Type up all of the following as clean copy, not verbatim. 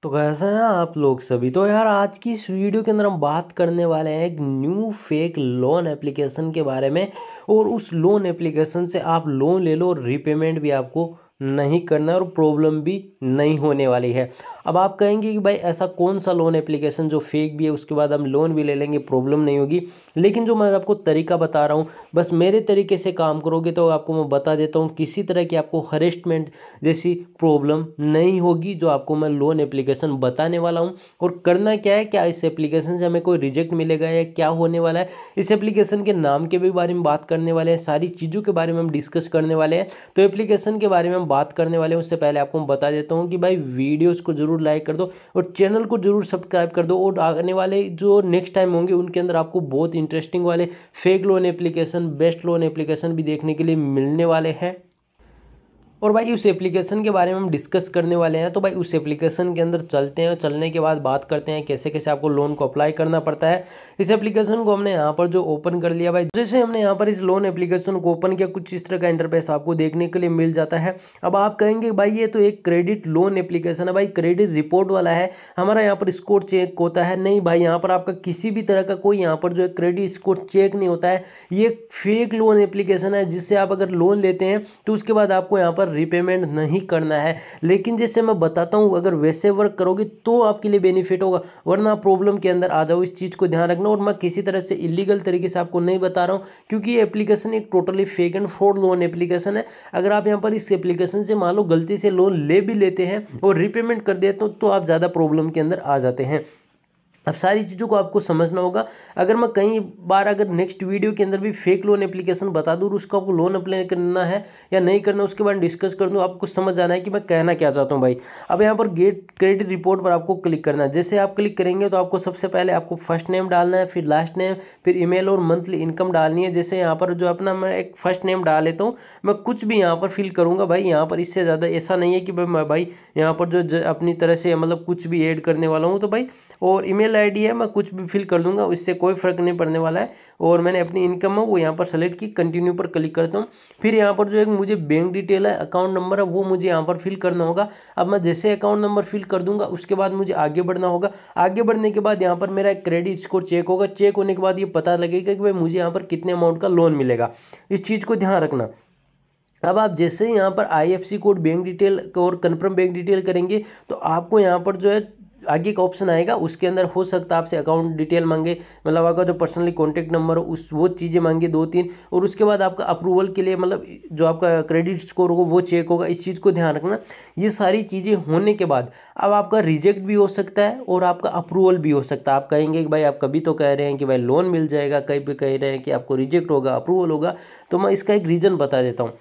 तो कैसे हैं आप लोग सभी। तो यार आज की इस वीडियो के अंदर हम बात करने वाले हैं एक न्यू फेक लोन एप्लीकेशन के बारे में। और उस लोन एप्लीकेशन से आप लोन ले लो और रीपेमेंट भी आपको नहीं करना है और प्रॉब्लम भी नहीं होने वाली है। अब आप कहेंगे कि भाई ऐसा कौन सा लोन एप्लीकेशन जो फेक भी है उसके बाद हम लोन भी ले लेंगे प्रॉब्लम नहीं होगी। लेकिन जो मैं आपको तरीका बता रहा हूँ बस मेरे तरीके से काम करोगे तो आपको मैं बता देता हूँ किसी तरह की आपको हरेसमेंट जैसी प्रॉब्लम नहीं होगी जो आपको मैं लोन एप्लीकेशन बताने वाला हूं। और करना क्या है, क्या इस एप्लीकेशन से हमें कोई रिजेक्ट मिलेगा या क्या होने वाला है, इस एप्लीकेशन के नाम के भी बारे में बात करने वाले हैं, सारी चीज़ों के बारे में हम डिस्कस करने वाले हैं। तो एप्लीकेशन के बारे में हम बात करने वाले हैं उससे पहले आपको मैं बता देता हूँ कि भाई वीडियोज़ को जरूर लाइक कर दो और चैनल को जरूर सब्सक्राइब कर दो। और आने वाले जो नेक्स्ट टाइम होंगे उनके अंदर आपको बहुत इंटरेस्टिंग वाले fake loan application, best loan application भी देखने के लिए मिलने वाले हैं। और भाई उस एप्लीकेशन के बारे में हम डिस्कस करने वाले हैं। तो भाई उस एप्लीकेशन के अंदर चलते हैं, चलने के बाद बात करते हैं कैसे कैसे आपको लोन को अप्लाई करना पड़ता है। इस एप्लीकेशन को हमने यहाँ पर जो ओपन कर लिया भाई, जैसे हमने यहाँ पर इस लोन एप्लीकेशन को ओपन किया कुछ इस तरह का इंटरफेस आपको देखने के लिए मिल जाता है। अब आप कहेंगे भाई ये तो एक क्रेडिट लोन एप्लीकेशन है, भाई क्रेडिट रिपोर्ट वाला है, हमारा यहाँ पर स्कोर चेक होता है। नहीं भाई, यहाँ पर आपका किसी भी तरह का कोई यहाँ पर जो है क्रेडिट स्कोर चेक नहीं होता है। ये फेक लोन एप्लीकेशन है जिससे आप अगर लोन लेते हैं तो उसके बाद आपको यहाँ पर रीपेमेंट नहीं करना है। लेकिन जैसे मैं बताता हूँ अगर वैसे वर्क करोगे तो आपके लिए बेनिफिट होगा, वरना प्रॉब्लम के अंदर आ जाओ। इस चीज़ को ध्यान रखना। और मैं किसी तरह से इलीगल तरीके से आपको नहीं बता रहा हूँ क्योंकि ये एप्लीकेशन एक totally fake and fraud loan application है। अगर आप यहाँ पर इस एप्लीकेशन से मान लो गलती से लोन ले भी लेते हैं और रीपेमेंट कर देते हो तो आप ज़्यादा प्रॉब्लम के अंदर आ जाते हैं। अब सारी चीज़ों को आपको समझना होगा। अगर मैं कई बार अगर नेक्स्ट वीडियो के अंदर भी फेक लोन एप्लीकेशन बता दूँ और उसको आपको लोन अप्लाई करना है या नहीं करना उसके बाद डिस्कस कर दूँ, आपको समझ आना है कि मैं कहना क्या चाहता हूँ भाई। अब यहाँ पर गेट क्रेडिट रिपोर्ट पर आपको क्लिक करना है। जैसे आप क्लिक करेंगे तो आपको सबसे पहले आपको फर्स्ट नेम डालना है, फिर लास्ट नेम, फिर ईमेल और मंथली इनकम डालनी है। जैसे यहाँ पर जो अपना मैं एक फर्स्ट नेम डाल लेता हूँ, मैं कुछ भी यहाँ पर फिल करूँगा भाई। यहाँ पर इससे ज़्यादा ऐसा नहीं है कि भाई यहाँ पर जो अपनी तरह से मतलब कुछ भी ऐड करने वाला हूँ तो भाई। और ईमेल आईडी है, मैं कुछ भी फिल कर दूंगा, इससे कोई फ़र्क नहीं पड़ने वाला है। और मैंने अपनी इनकम है वो यहाँ पर सेलेक्ट की, कंटिन्यू पर क्लिक करता हूँ। फिर यहाँ पर जो एक मुझे बैंक डिटेल है, अकाउंट नंबर है, वो मुझे यहाँ पर फिल करना होगा। अब मैं जैसे अकाउंट नंबर फिल कर दूंगा उसके बाद मुझे आगे बढ़ना होगा। आगे बढ़ने के बाद यहाँ पर मेरा क्रेडिट स्कोर चेक होगा। चेक होने के बाद ये पता लगेगा कि भाई मुझे यहाँ पर कितने अमाउंट का लोन मिलेगा। इस चीज़ को ध्यान रखना। अब आप जैसे ही यहाँ पर आईएफएससी कोड, बैंक डिटेल और कन्फर्म बैंक डिटेल करेंगे तो आपको यहाँ पर जो है आगे का ऑप्शन आएगा, उसके अंदर हो सकता है आपसे अकाउंट डिटेल मांगे, मतलब आपका जो पर्सनली कॉन्टैक्ट नंबर हो उस वो चीज़ें मांगे 2-3। और उसके बाद आपका अप्रूवल के लिए मतलब जो आपका क्रेडिट स्कोर होगा वो चेक होगा। इस चीज़ को ध्यान रखना। ये सारी चीज़ें होने के बाद अब आपका रिजेक्ट भी हो सकता है और आपका अप्रूवल भी हो सकता है। आप कहेंगे कि भाई आप कभी तो कह रहे हैं कि भाई लोन मिल जाएगा, कहीं पे कह रहे हैं कि आपको रिजेक्ट होगा, अप्रूवल होगा। तो मैं इसका एक रीज़न बता देता हूँ।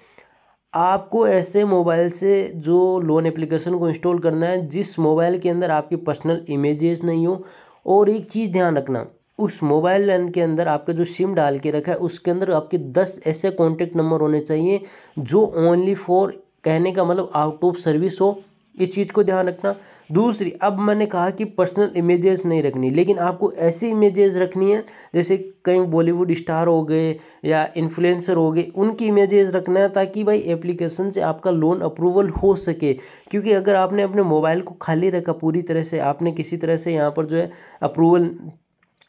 आपको ऐसे मोबाइल से जो लोन एप्लीकेशन को इंस्टॉल करना है जिस मोबाइल के अंदर आपकी पर्सनल इमेजेस नहीं हो। और एक चीज़ ध्यान रखना, उस मोबाइल लाइन के अंदर आपका जो सिम डाल के रखा है उसके अंदर आपके 10 ऐसे कॉन्टैक्ट नंबर होने चाहिए जो ओनली फॉर, कहने का मतलब आउट ऑफ सर्विस हो। इस चीज़ को ध्यान रखना। दूसरी, अब मैंने कहा कि पर्सनल इमेजेस नहीं रखनी, लेकिन आपको ऐसी इमेजेस रखनी है जैसे कई बॉलीवुड स्टार हो गए या इन्फ्लुएंसर हो गए, उनकी इमेजेस रखना है ताकि भाई एप्लीकेशन से आपका लोन अप्रूवल हो सके। क्योंकि अगर आपने अपने मोबाइल को खाली रखा पूरी तरह से, आपने किसी तरह से यहाँ पर जो है अप्रूवल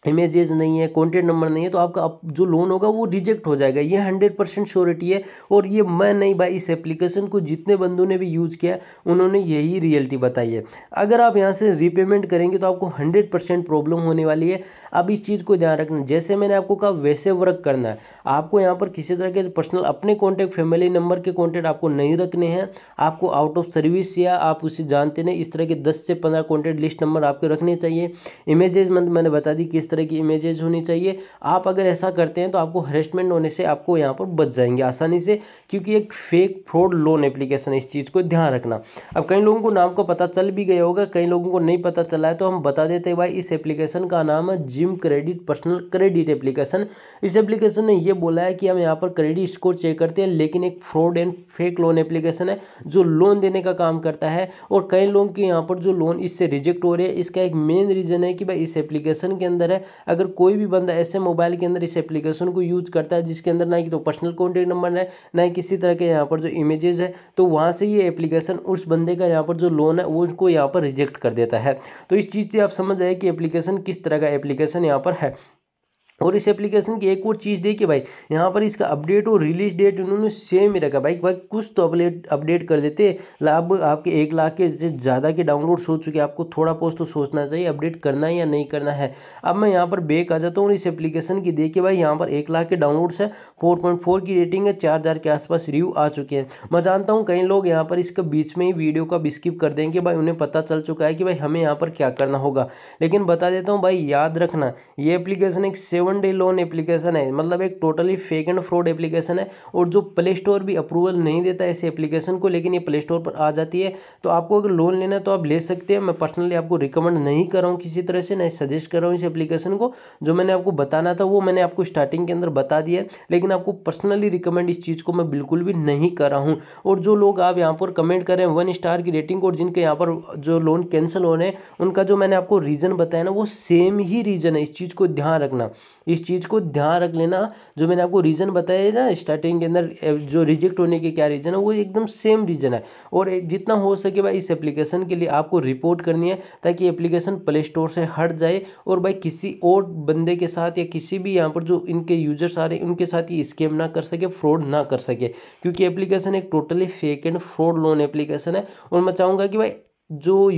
इमेजेस नहीं है, कॉन्टैक्ट नंबर नहीं है, तो आपका जो लोन होगा वो रिजेक्ट हो जाएगा। ये 100% श्योरिटी है। और ये मैं नहीं भाई, इस एप्लीकेशन को जितने बंदों ने भी यूज़ किया है उन्होंने यही रियलिटी बताई है। अगर आप यहाँ से रीपेमेंट करेंगे तो आपको 100% प्रॉब्लम होने वाली है। अब इस चीज़ को ध्यान रखना, जैसे मैंने आपको कहा वैसे वर्क करना है। आपको यहाँ पर किसी तरह के पर्सनल अपने कॉन्टैक्ट, फैमिली नंबर के कॉन्टैक्ट आपको नहीं रखने हैं। आपको आउट ऑफ सर्विस या आप उसे जानते नहीं इस तरह के 10 से 15 कॉन्टैक्ट लिस्ट नंबर आपके रखने चाहिए। इमेजेस मैंने बता दी किस तरह की इमेजेस होनी चाहिए। आप अगर ऐसा करते हैं तो आपको हरेसमेंट होने से आपको यहाँ पर बच जाएंगे आसानी से, क्योंकि एक फेक फ्रॉड लोन एप्लीकेशन है। इस चीज़ को ध्यान रखना। अब कई लोगों को नाम को पता चल भी गया होगा, कई लोगों को नहीं पता चला है, तो हम बता देते हैं भाई। इस एप्लीकेशन का नाम है gym credit personal credit application. इस एप्लीकेशन ने ये बोला है कि हम यहाँ पर क्रेडिट स्कोर चेक करते हैं, लेकिन एक fraud and fake loan application है जो लोन देने का काम करता है। और कई लोगों के यहाँ पर जो लोन इससे रिजेक्ट हो रहे हैं, इसका एक मेन रीज़न है कि भाई इस एप्लीकेशन के अंदर है है, अगर कोई भी बंदा ऐसे मोबाइल के अंदर इस एप्लीकेशन को यूज करता है जिसके अंदर ना कि तो पर्सनल कॉन्टैक्ट नंबर है, ना ही किसी तरह के यहाँ पर जो इमेजेस है, तो वहाँ से ये एप्लीकेशन उस बंदे का यहाँ पर जो लोन है वो उसको यहाँ पर रिजेक्ट कर देता है। तो इस चीज़ से आप समझ जाए कि एप्लीकेशन किस तरह का एप्लीकेशन यहाँ पर है। और इस एप्लीकेशन की एक और चीज़ देखिए भाई, यहाँ पर इसका अपडेट और रिलीज डेट उन्होंने सेम ही रखा। भाई कुछ तो अपडेट कर देते। अब आपके 1 लाख के से ज़्यादा के डाउनलोड्स हो चुके हैं, आपको थोड़ा बहुत तो सोचना चाहिए अपडेट करना है या नहीं करना है। अब मैं यहाँ पर बैक आ जाता हूँ इस एप्लीकेशन की। देखिए भाई, यहाँ पर 1 लाख के डाउनलोड्स है, 4.4 की रेटिंग है, 4000 के आसपास रिव्यू आ चुके हैं। मैं जानता हूँ कई लोग यहाँ पर इसका बीच में ही वीडियो का भी स्किप कर देंगे भाई, उन्हें पता चल चुका है कि भाई हमें यहाँ पर क्या करना होगा। लेकिन बता देता हूँ भाई, याद रखना ये एप्लीकेशन एक 7 डे लोन एप्लीकेशन है, मतलब एक totally fake and fraud application है। और जो प्ले स्टोर भी अप्रूवल नहीं देता है इस एप्लीकेशन को, लेकिन ये प्ले स्टोर पर आ जाती है। तो आपको अगर लोन लेना है तो आप ले सकते हैं। मैं पर्सनली आपको रिकमेंड नहीं कर रहा हूँ किसी तरह से, नहीं सजेस्ट कर रहा हूँ इस एप्लीकेशन को। जो मैंने आपको बताना था वो मैंने आपको स्टार्टिंग के अंदर बता दिया है, लेकिन आपको पर्सनली रिकमेंड इस चीज़ को मैं बिल्कुल भी नहीं कर रहा हूँ। और जो लोग आप यहाँ पर कमेंट कर रहे हैं 1 स्टार की रेटिंग, और जिनके यहाँ पर जो लोन कैंसिल हो रहे हैं उनका जो मैंने आपको रीज़न बताया ना, वो सेम ही रीज़न है। इस चीज़ को ध्यान रखना, इस चीज़ को ध्यान रख लेना। जो मैंने आपको रीज़न बताया है ना स्टार्टिंग के अंदर, जो रिजेक्ट होने के क्या रीज़न है, वो एकदम सेम रीज़न है। और जितना हो सके भाई इस एप्लीकेशन के लिए आपको रिपोर्ट करनी है, ताकि एप्लीकेशन प्ले स्टोर से हट जाए और भाई किसी और बंदे के साथ या किसी भी यहाँ पर जो इनके यूजर्स आ रहे हैं उनके साथ ये स्कैम ना कर सके, फ्रॉड ना कर सके। क्योंकि एप्लीकेशन एक totally fake and fraud loan application है। और मैं चाहूँगा कि भाई जो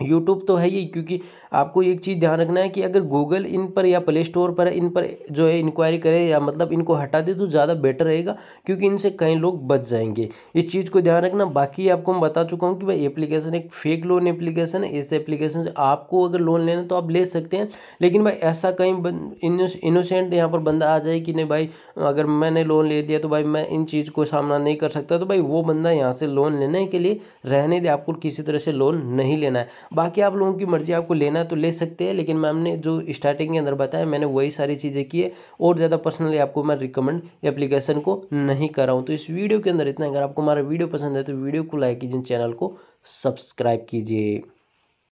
यूट्यूब तो है ही, क्योंकि आपको एक चीज़ ध्यान रखना है कि अगर गूगल इन पर या प्ले स्टोर पर इन पर जो है इंक्वायरी करे या मतलब इनको हटा दे तो ज़्यादा बेटर रहेगा, क्योंकि इनसे कई लोग बच जाएंगे। इस चीज़ को ध्यान रखना। बाकी आपको मैं बता चुका हूँ कि भाई एप्लीकेशन एक फेक लोन एप्लीकेशन है। इस एप्लीकेशन से आपको अगर लोन लेना तो आप ले सकते हैं, लेकिन भाई ऐसा कहीं इनोसेंट यहाँ पर बंदा आ जाए कि नहीं भाई अगर मैंने लोन ले लिया तो भाई मैं इन चीज़ को सामना नहीं कर सकता, तो भाई वो बंदा यहाँ से लोन लेने के लिए रहने दे, आपको किसी तरह से लोन नहीं लेना है। बाकी आप लोगों की मर्जी, आपको लेना है तो ले सकते हैं, लेकिन मैम ने जो स्टार्टिंग के अंदर बताया मैंने वही सारी चीज़ें की है। और ज़्यादा पर्सनली आपको मैं रिकमेंड एप्लीकेशन को नहीं कर रहा हूँ। तो इस वीडियो के अंदर इतना। अगर आपको हमारा वीडियो पसंद है तो वीडियो को लाइक कीजिए, चैनल को सब्सक्राइब कीजिए।